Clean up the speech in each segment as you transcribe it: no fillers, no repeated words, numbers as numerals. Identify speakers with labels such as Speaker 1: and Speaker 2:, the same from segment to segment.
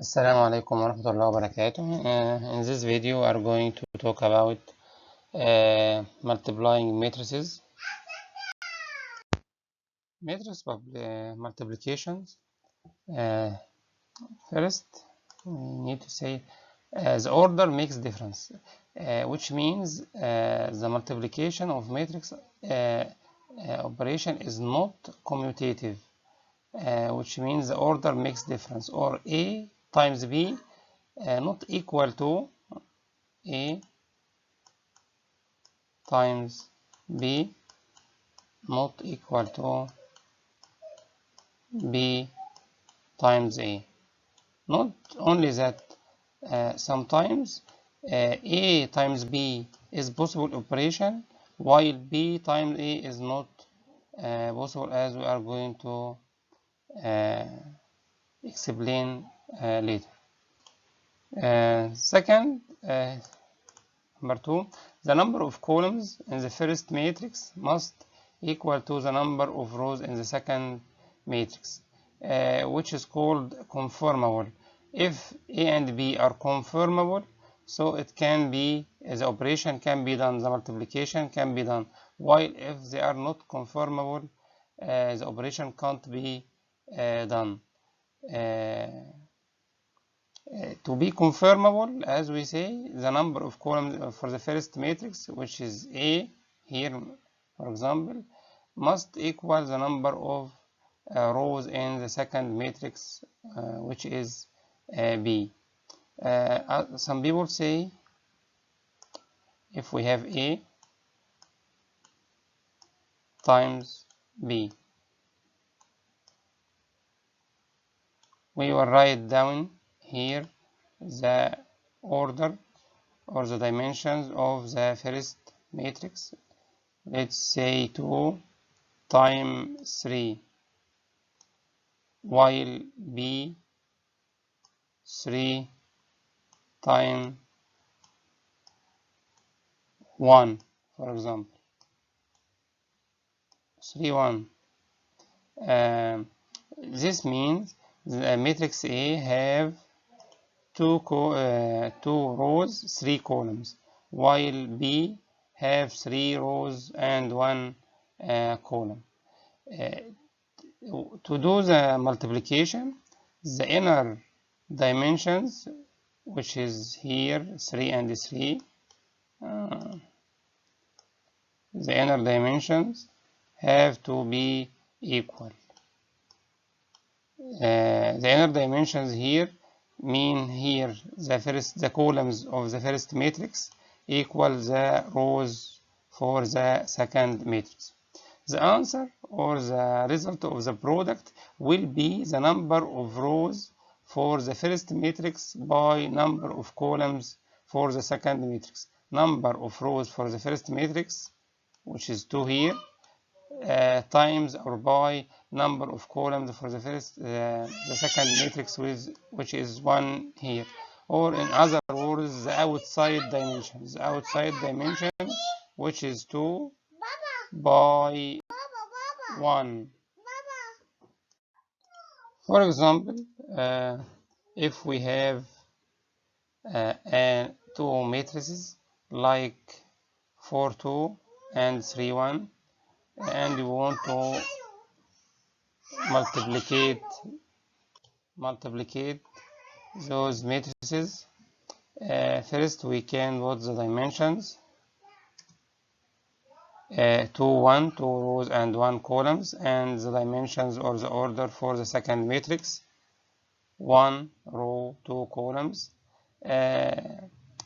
Speaker 1: Assalamu alaikum warahmatullahi wabarakatuh. In this video, we are going to talk about multiplying matrices. Matrix multiplications. First, we need to say the order makes difference, which means the multiplication of matrix operation is not commutative, which means the order makes difference, or A times B not equal to A times B not equal to B times A. Not only that, sometimes A times B is possible operation, while B times A is not possible, as we are going to explain later. Second, number 2, the number of columns in the first matrix must equal to the number of rows in the second matrix, which is called conformable. If A and B are conformable, so it can be, the operation can be done, the multiplication can be done, while if they are not conformable, the operation can't be done. To be conformable, as we say, the number of columns for the first matrix, which is A here, for example, must equal the number of rows in the second matrix, which is B. Some people say if we have A times B, we will write down here the order or the dimensions of the first matrix. Let's say 2 times 3, while B 3 times 1, for example, 3 1. This means the matrix A have two rows, 3 columns, while B have 3 rows and 1 column. To do the multiplication, the inner dimensions, which is here 3 and 3, the inner dimensions have to be equal. The inner dimensions here mean here the columns of the first matrix equal the rows for the second matrix. The answer or the result of the product will be the number of rows for the first matrix by number of columns for the second matrix. Number of rows for the first matrix, which is 2 here, times or by number of columns for the second matrix, which is 1 here, or in other words, the outside dimension, which is 2 by 1. For example, if we have two matrices like 4 2 and 3 1, and we want to multiplicate those matrices, first we can put the dimensions 2 1, 2 rows and 1 columns, and the dimensions or the order for the second matrix 1 row 2 columns.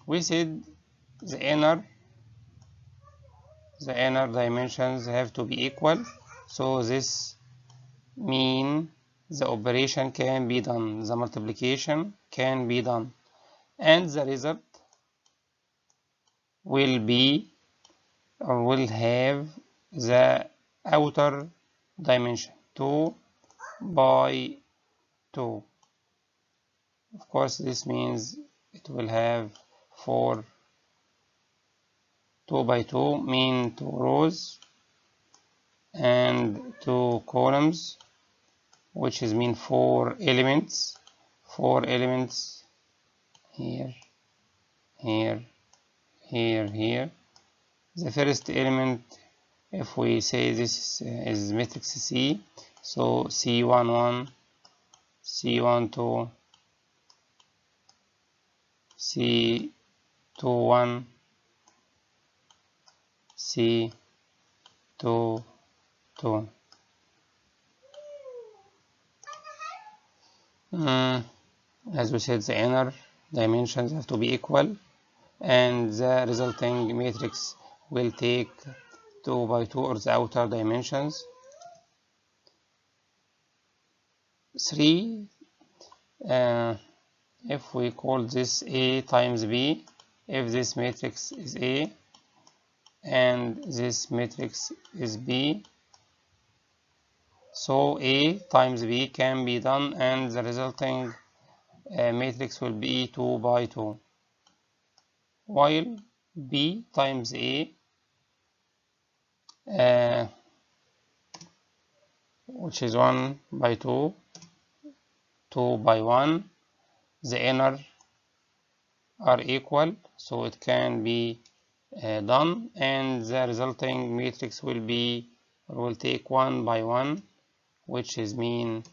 Speaker 1: We said the inner dimensions have to be equal, so this means the operation can be done, the multiplication can be done, and the result will be or will have the outer dimension 2 by 2. Of course, this means it will have 2 by 2 mean 2 rows and 2 columns, which is mean 4 elements 4 elements here, here, here. The first element, if we say this is matrix C, so C11, C12, C21, C22. As we said, the inner dimensions have to be equal, and the resulting matrix will take 2 by 2, or the outer dimensions 3. If we call this A times B, if this matrix is A and this matrix is B, so A times B can be done, and the resulting matrix will be 2 by 2, while B times A, which is 1 by 2, 2 by 1, the inner are equal, so it can be done, and the resulting matrix will be, or will take 1 by 1, which is mean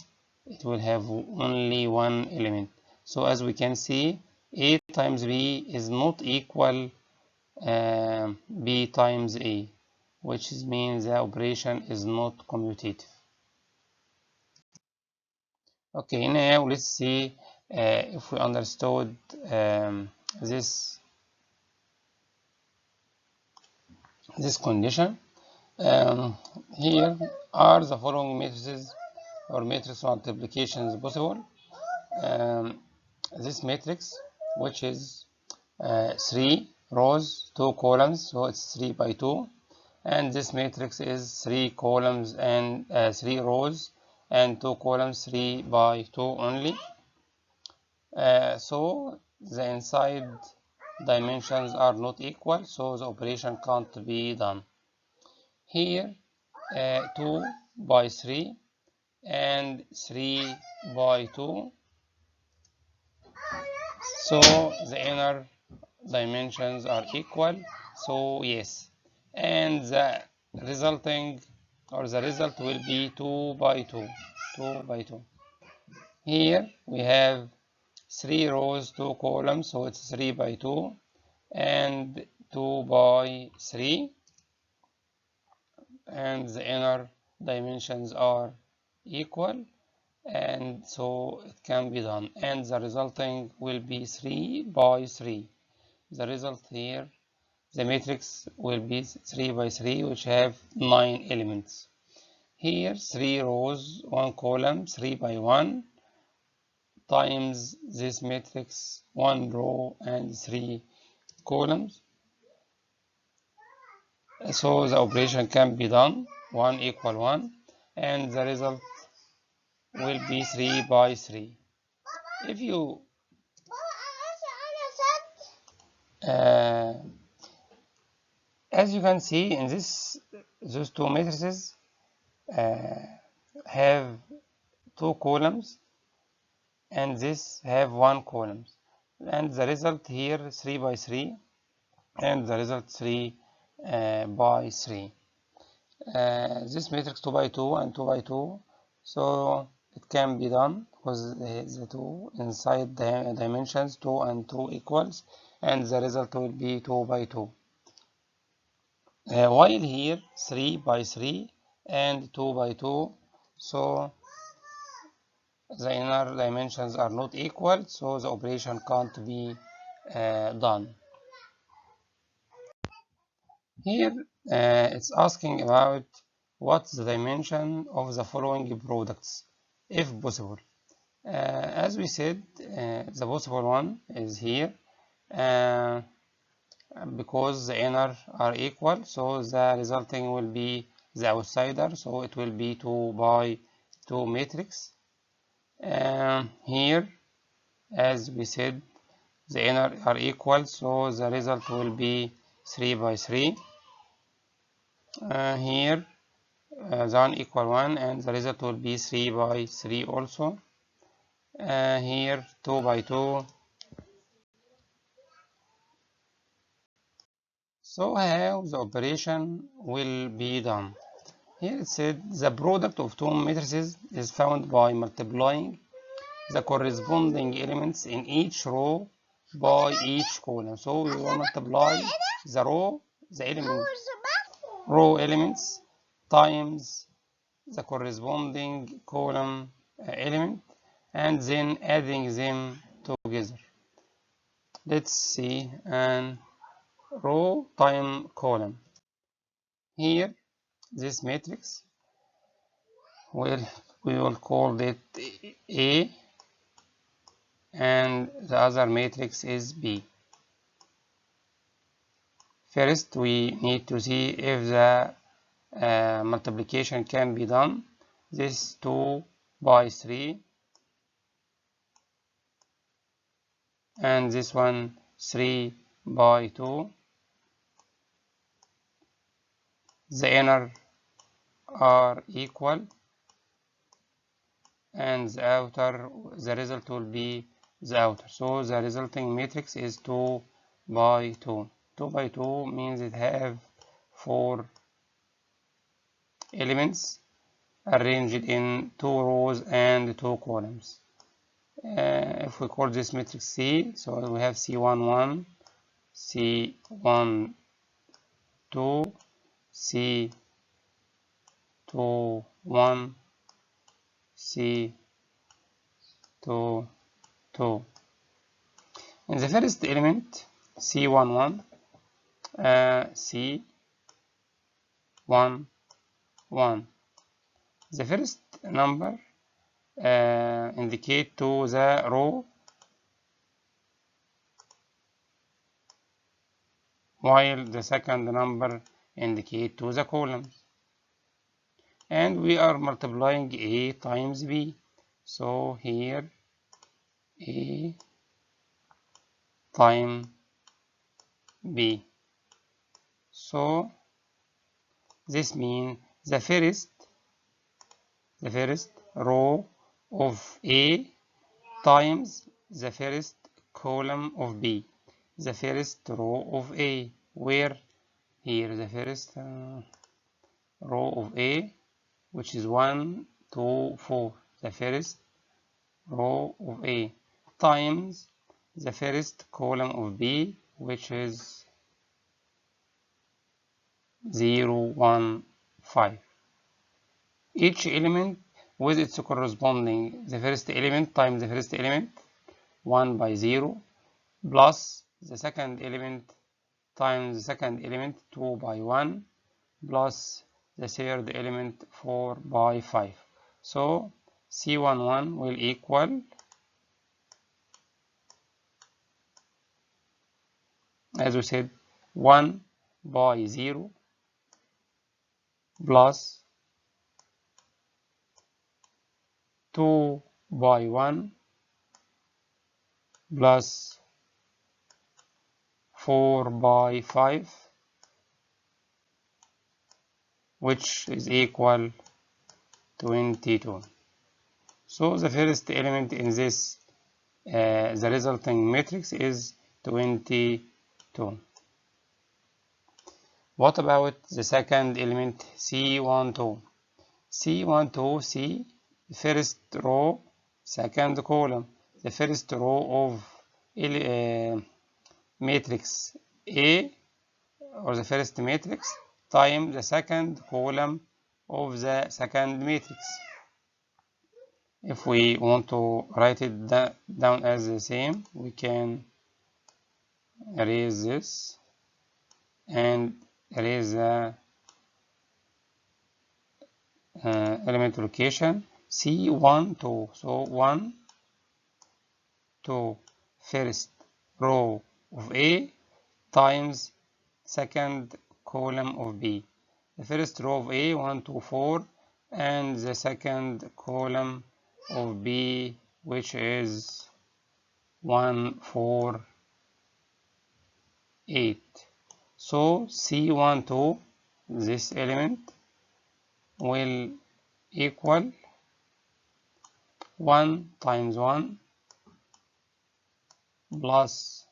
Speaker 1: it will have only one element. So as we can see, A times B is not equal B times A, which means the operation is not commutative. Okay, now let's see if we understood this condition. Here are the following matrices or matrix multiplications possible. This matrix, which is 3 rows, 2 columns, so it's 3 by 2, and this matrix is 3 columns and 3 rows and 2 columns, 3 by 2 only. So the inside dimensions are not equal, so the operation can't be done. Here 2 by 3 and 3 by 2, so the inner dimensions are equal, so yes, and the resulting, or the result will be 2 by 2, 2 by 2. Here we have 3 rows, 2 columns, so it's 3 by 2 and 2 by 3, and the inner dimensions are equal, and so it can be done, and the resulting will be 3 by 3. The result here, the matrix will be 3 by 3, which have 9 elements. Here 3 rows, 1 column, 3 by 1, times this matrix 1 row and 3 columns, so the operation can be done, 1 equal 1, and the result will be 3 by 3. If you as you can see in those two matrices have 2 columns, and this have 1 column, and the result here 3 by 3, and the result 3 by 3. This matrix 2 by 2 and 2 by 2, so it can be done because the two inside the dimensions 2 and 2 equals, and the result will be 2 by 2. While here 3 by 3 and 2 by 2, so the inner dimensions are not equal, so the operation can't be done. Here it's asking about what's the dimension of the following products, if possible. As we said, the possible one is here, because the inner are equal, so the resulting will be the outsider, so it will be 2 by 2 matrix. Here, as we said, the inner are equal, so the result will be 3 by 3. Here the 1 equal 1, and the result will be 3 by 3 also. here 2 by 2. So how the operation will be done? Here it said the product of two matrices is found by multiplying the corresponding elements in each row by each column. So we will multiply the row elements times the corresponding column element and then adding them together. Let's see an row time column. Here this matrix will we will call it A and the other matrix is B. First we need to see if the multiplication can be done. This 2 by 3 and this one 3 by 2. The inner are equal and the outer, the result will be the outer. So the resulting matrix is 2 by 2. 2 by 2 means it have 4 elements arranged in 2 rows and 2 columns. If we call this matrix C, so we have C11, C12, C21, C22. In the first element, C11, C11, the first number indicate to the row, while the second number indicate to the column. And we are multiplying A times B. So here A times B. So this means the first row of A times the first column of B. The first row of A, where here the first row of A, which is 1, 2, 4. The first row of A times the first column of B, which is 0, 1, 5. Each element with its corresponding, the first element times the first element, 1 by 0, plus the second element times the second element, 2 by 1, plus the third element, 4 by 5. So C11 will equal, as we said, 1 by 0 plus 2 by 1 plus 4 by 5, which is equal 22. So the first element in this, the resulting matrix is 22. What about the second element, C12? C12, C, first row, second column. The first row of matrix A, or the first matrix, times the second column of the second matrix. If we want to write it down as the same, we can erase this and erase the element location C12. So 1, 2, first row of A times second column of B. The first row of A, 1, 2, 4, and the second column of B, which is 1, 4, 8. So C12, this element, will equal 1 times 1 plus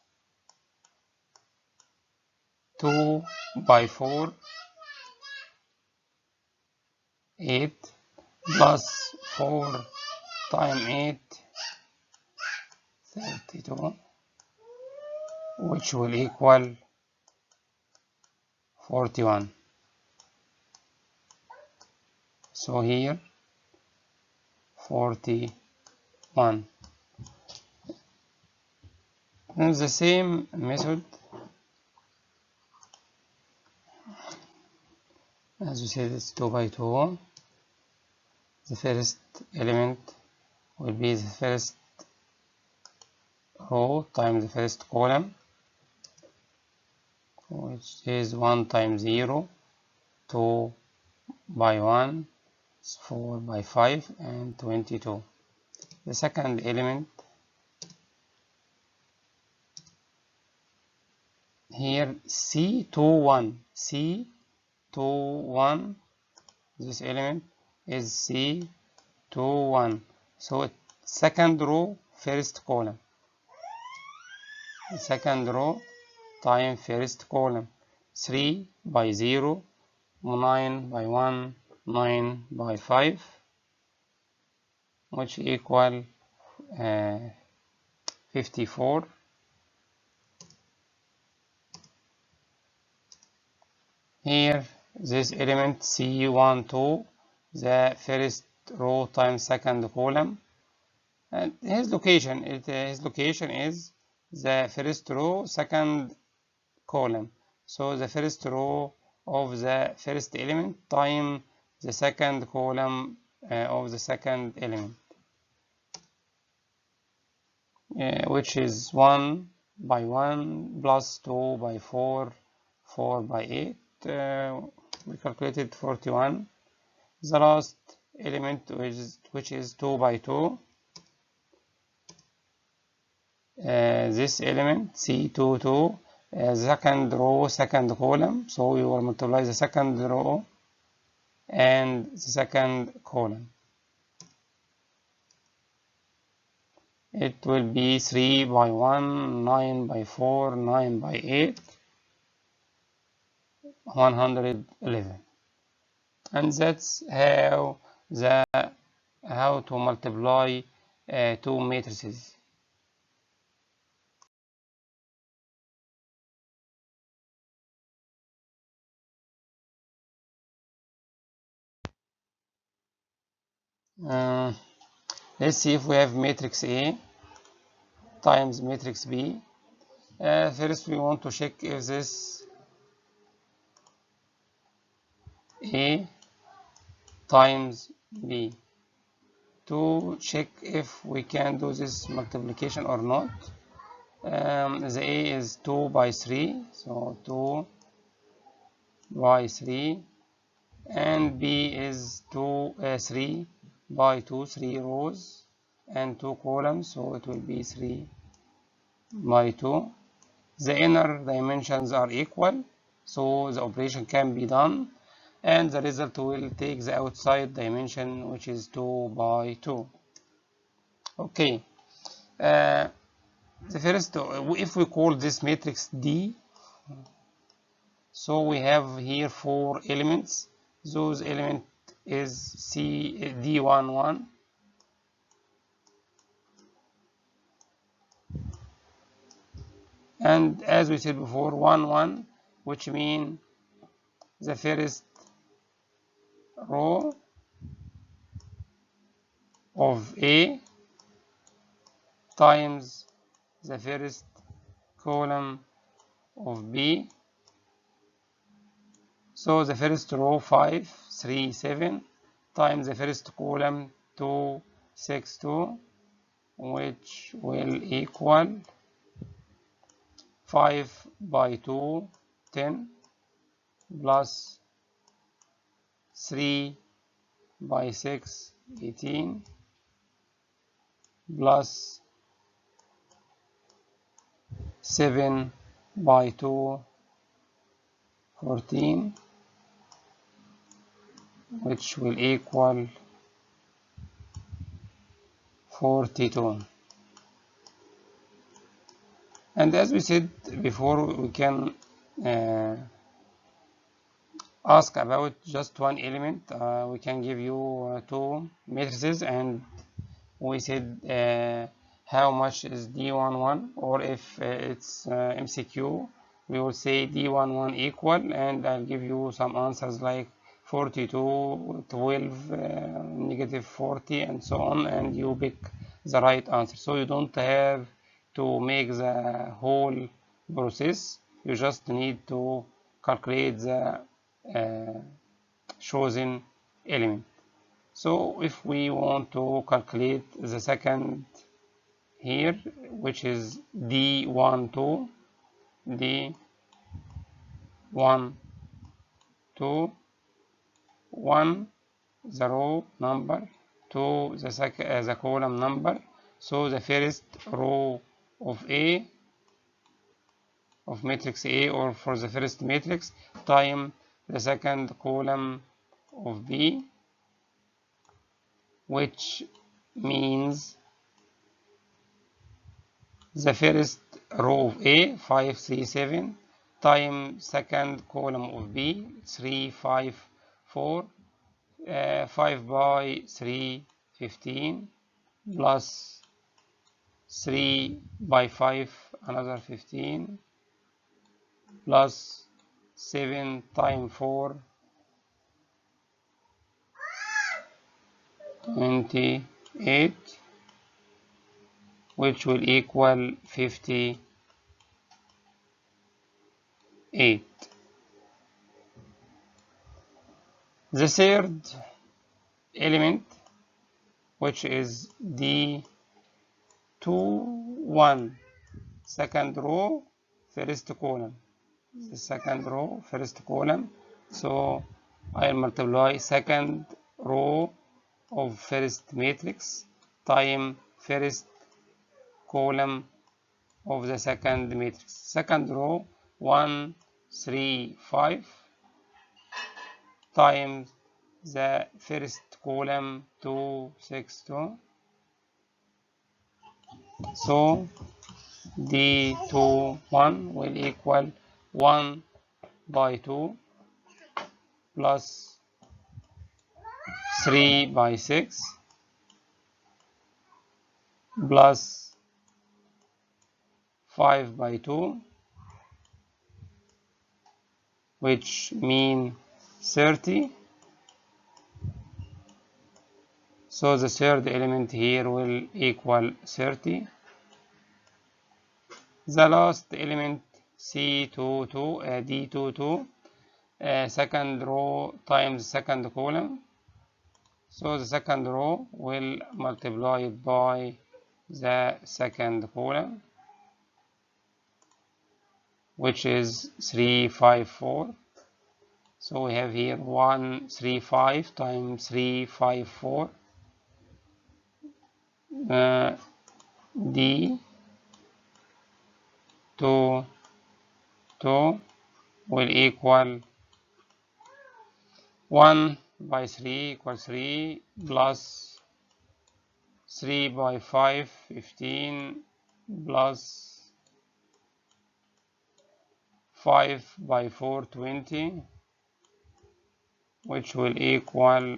Speaker 1: 2 by 4, 8 plus 4 times 8, 32, which will equal 41. So here 41. In the same method, as we said, it's 2 by 2. The first element will be the first row times the first column, which is 1 times 0, 2 by 1, 4 by 5, and 22. The second element here, C21, C21, this element is C21. So second row, first column. Second row times first column. 3 by 0, 9 by 1, 9 by 5, which equal 54. Here, this element C12, the first row times second column, and his location is the first row, second column. So the first row of the first element times the second column of the second element, which is 1 by 1 plus 2 by 4, 4 by 8. We calculated 41. The last element, which is 2 by 2. This element C22, second row, second column. So we will multiply the second row and the second column. It will be 3 by 1, 9 by 4, 9 by 8, 111. And that's how to multiply two matrices. Let's see if we have matrix A times matrix B. First, we want to check if this A times B, to check if we can do this multiplication or not. The A is 2 by 3, so 2 by 3, and B is 3 by 2, 3 rows and 2 columns, so it will be 3 by 2. The inner dimensions are equal, so the operation can be done, and the result will take the outside dimension, which is 2 by 2. Okay, the first, if we call this matrix D, so we have here 4 elements. Those element is D11, and as we said before, 1 1, which means the first row of A times the first column of B. So the first row 5 3 7 times the first column 2 6 2, which will equal 5 by 2 10 plus 3 by 6 18 plus 7 by 2 14, which will equal 42. And as we said before, we can ask about just one element. We can give you two matrices, and we said how much is D11, or if it's MCQ, we will say D11 equal, and I'll give you some answers like 42, 12, negative 40, and so on, and you pick the right answer. So you don't have to make the whole process, you just need to calculate the chosen element. So if we want to calculate the second here, which is D12, D12, 1 the row number, 2 the column number. So the first row of A, of matrix A, or for the first matrix, time the second column of B, which means the first row of A, 5, 3, 7, time second column of B, 3, 5, 4, 5 by 3, 15, plus 3 by 5, another 15, plus 7 times 4, 28, which will equal 58. The third element, which is D21, second row, first column. The second row, first column. So I'll multiply second row of first matrix time first column of the second matrix. Second row, 1, 3, 5, times the first column, 2, 6, 2. So D21 will equal 1 by 2 plus 3 by 6 plus 5 by 2, which mean 30. So the third element here will equal 30. The last element, D22, second row times second column. So the second row will multiply by the second column, which is 3, 5, 4. So we have here 1, 3, 5 times 3, 5, 4. D 2 will equal 1 by 3 equals 3 plus 3 by 5, 15, plus 5 by 4, 20, which will equal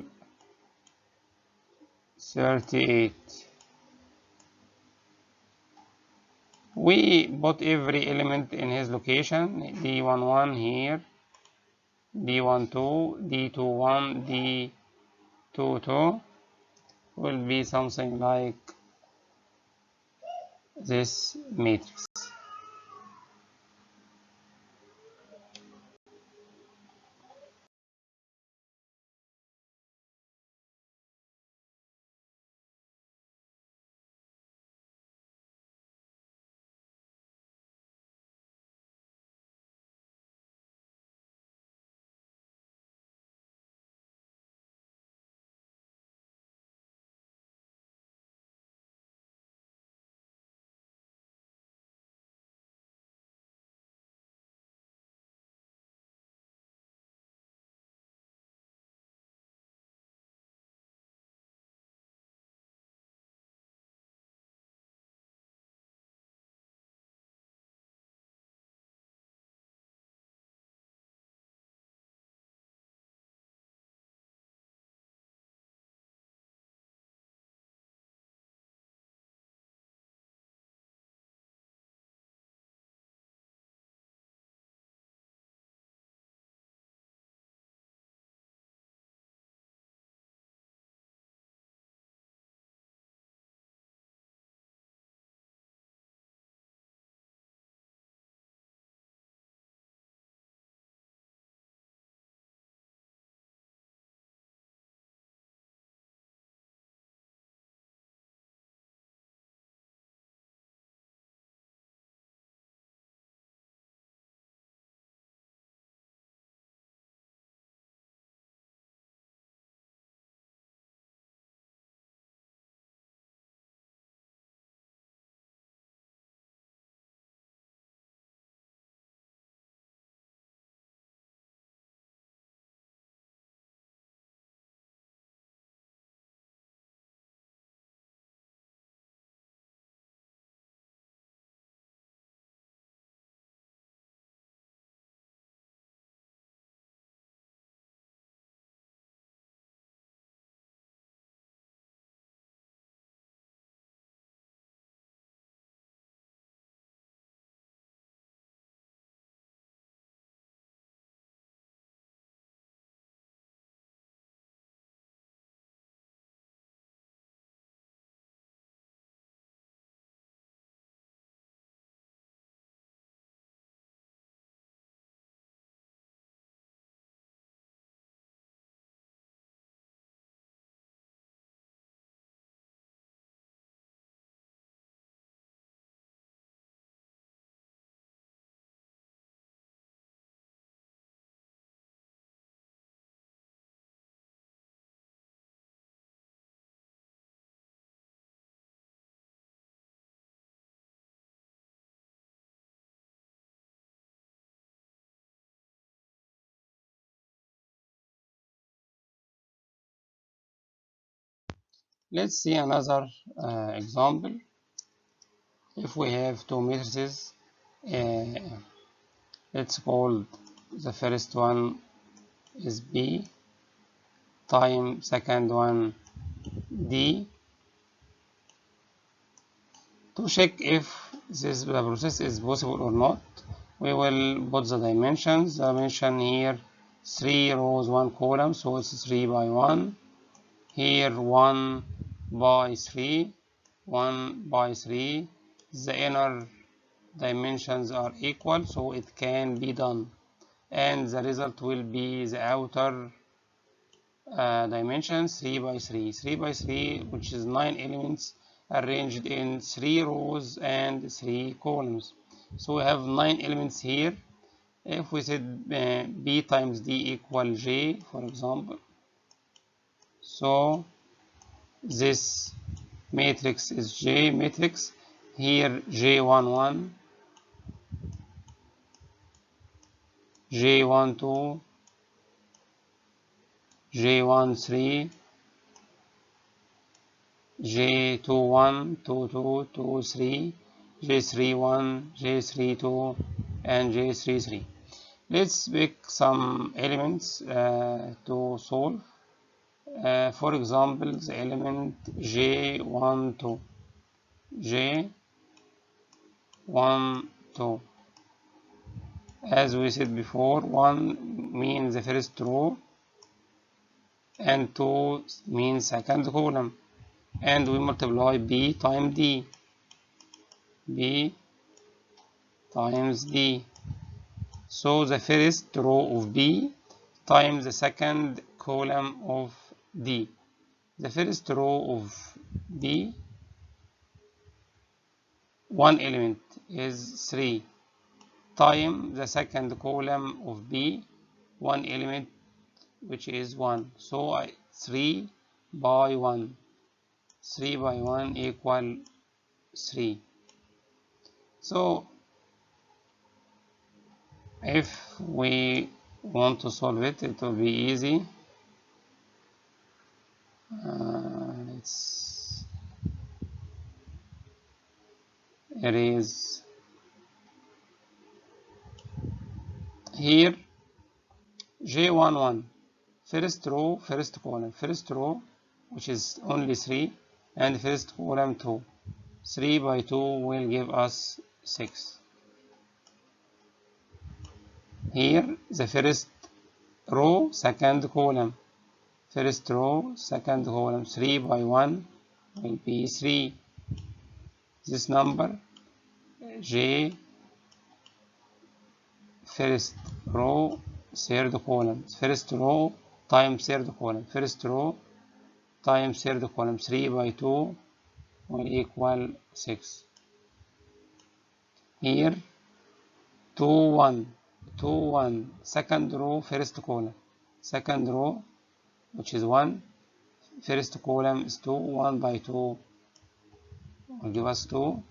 Speaker 1: 38. We put every element in his location, D11 here, D12, D21, D22 will be something like this matrix. Let's see another example. If we have two matrices, let's call the first one is B time second one D. To check if this the process is possible or not, we will put the dimensions. The dimension here 3 rows 1 column, so it's 3 by 1. Here 1 by 3, 1 by 3. The inner dimensions are equal, so it can be done, and the result will be the outer dimensions 3 by 3, 3 by 3, which is 9 elements arranged in 3 rows and 3 columns. So we have 9 elements here. If we said B times D equal J, for example, so this matrix is J matrix. Here J11, J12, J13, J21, 22, 23, J31, J32, and J33. Let's pick some elements to solve. For example, the element J12, J12. As we said before, 1 means the first row and 2 means second column, and we multiply B times D, B times D. So the first row of B times the second column of D. The first row of B, one element is 3, times the second column of B, one element which is 1. So 3 by 1, 3 by 1 equal 3. So if we want to solve it, it will be easy. Let's erase here J11, first row, first column, first row which is only 3, and first column 2. 3 by 2 will give us 6. Here the first row, second column, first row, second column, 3 by 1 will be 3. This number J, first row, third column, first row times third column, first row times third column, 3 by 2 will equal 6. Here 2, 1, 2, 1, second row, first column, second row which is 1, first column is 2, 1 by 2 will give us 2.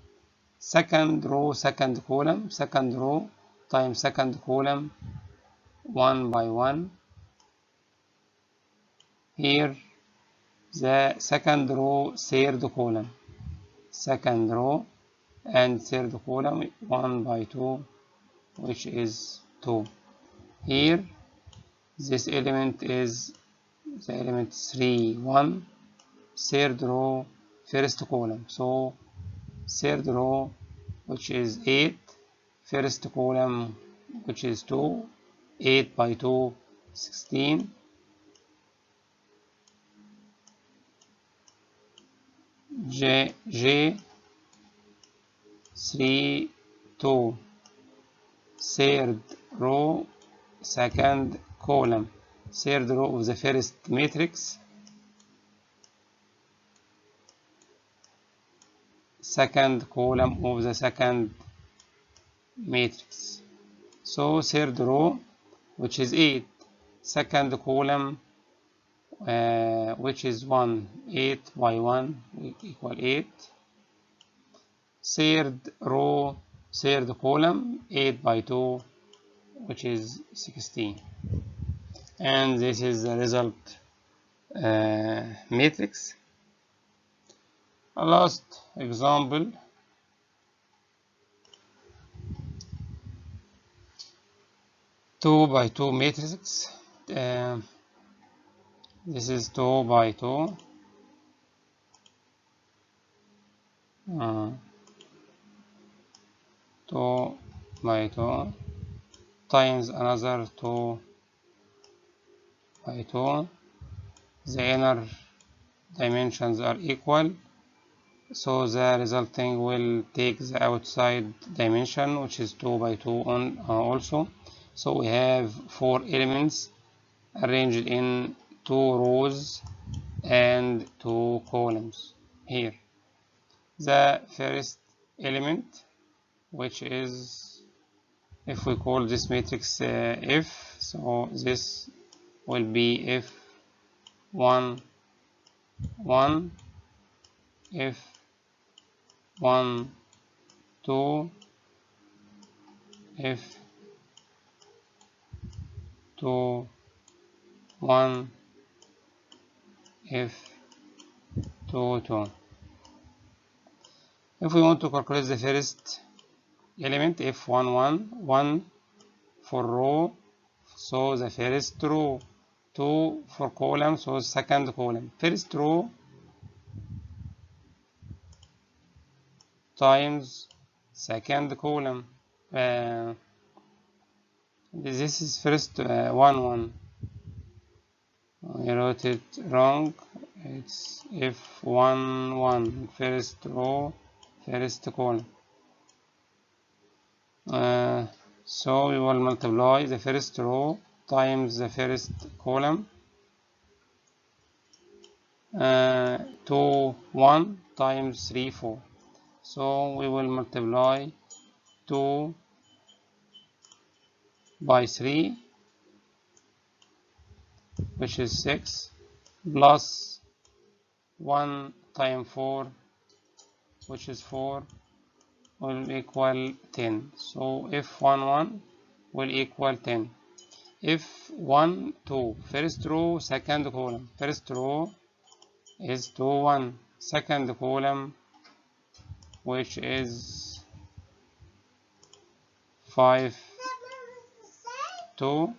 Speaker 1: Second row, second column, second row times second column, 1 by 1. Here the second row, third column, second row and third column, 1 by 2, which is 2. Here this element is the element 3, 1, third row, first column, so third row which is 8, first column which is 2, 8 by 2, 16. J 3, 2, third row, second column, third row of the first matrix, second column of the second matrix. So third row which is 8, second column which is 1, 8 by 1 equal 8. Third row, third column, 8 by 2, which is 16. And this is the result matrix. A last example, two by two matrix. This is 2 by 2. 2 by 2 times another 2 by 2. The inner dimensions are equal, so the resulting will take the outside dimension, which is 2 by 2 on also. So we have 4 elements arranged in 2 rows and 2 columns here. The first element, which is, if we call this matrix F, so this will be F1 1, F1 2, F2 1, F2 2. If we want to calculate the first element F1 1 for row, so the first row, 2 for column, so second column. First row times second column. This is first 1 1. I wrote it wrong. It's F1 1, first row, first column. So we will multiply the first row times the first column. 2 1 times 3 4. So we will multiply 2 by 3, which is 6, plus 1 times 4, which is 4, will equal 10. So F1 1 will equal 10. F1 2, first row, second column. First row is 2 1, second column, which is 5 2.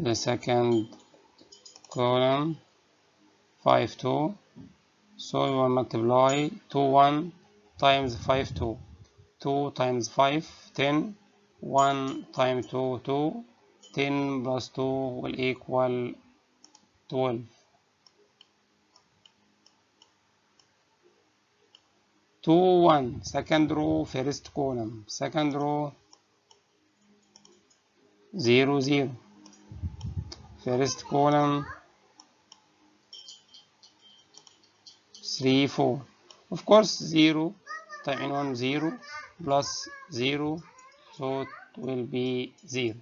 Speaker 1: The second column 5 2. So we will multiply 2 1 times 5 2. 2 times 5 10. 1 times 2 2. 10 plus 2 will equal 12. 2 1, second row, first column. Second row 0 0. First column 3 4. Of course 0 times 1 0 plus 0, so it will be 0.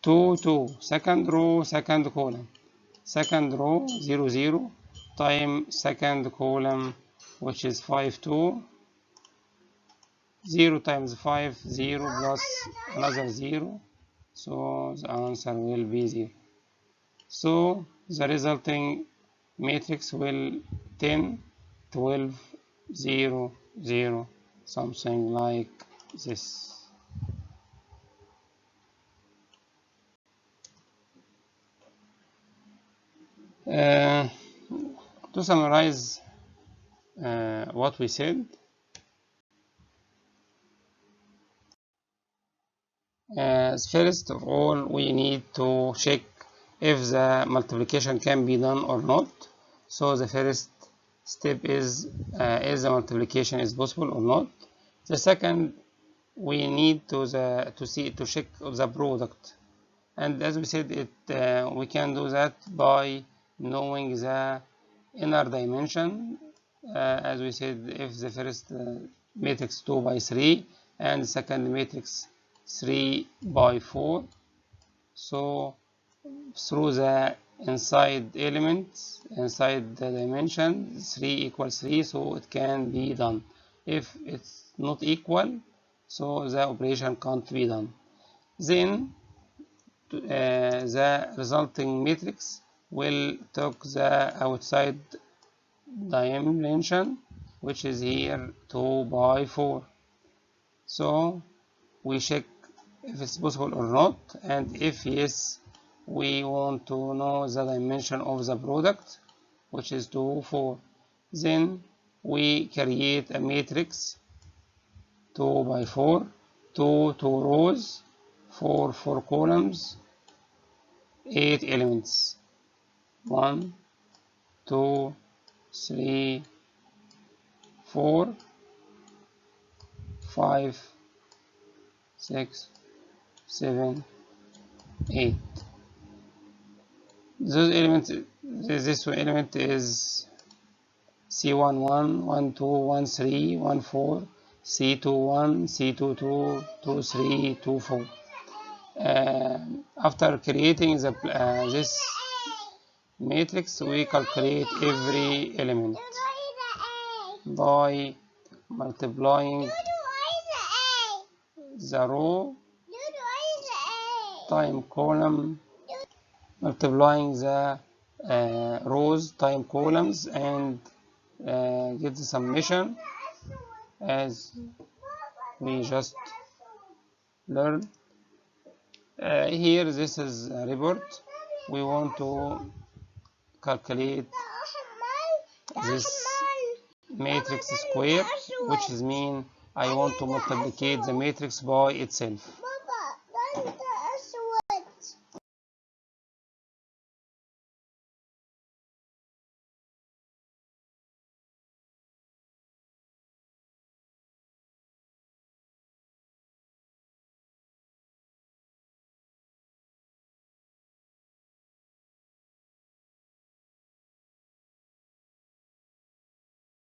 Speaker 1: 2 2, second row, second column. Second row 0 0 times second column, which is 5 2. 0 times 5 0 plus another 0, so the answer will be 0. So the resulting matrix will 10 12 0 0, something like this. To summarize what we said, first of all, we need to check if the multiplication can be done or not. So the first step is the multiplication is possible or not. The second, we need to check the product, and as we said, we can do that by knowing the inner dimension. As we said, if the first matrix 2 by 3 and the second matrix 3 by 4, so through the inside elements, inside the dimension 3 equals 3, so it can be done. If it's not equal, so the operation can't be done. Then the resulting matrix will take the outside dimension, which is here 2 by 4. So we check if it's possible or not, and if yes, we want to know the dimension of the product, which is 2, 4. Then we create a matrix 2 by 4, 2 rows, 4 columns, 8 elements, 1, 2, 3, 4, 5, 6, 7, 8. Those elements, this element is C11, 12, 13, 14, C21, C22, 23, 24. After creating this matrix, we calculate every element by multiplying the row time column, multiplying the rows time columns, and get the summation as we just learned. Here, this is a report. We want to calculate this matrix square, which is mean I want to multiplicate the matrix by itself.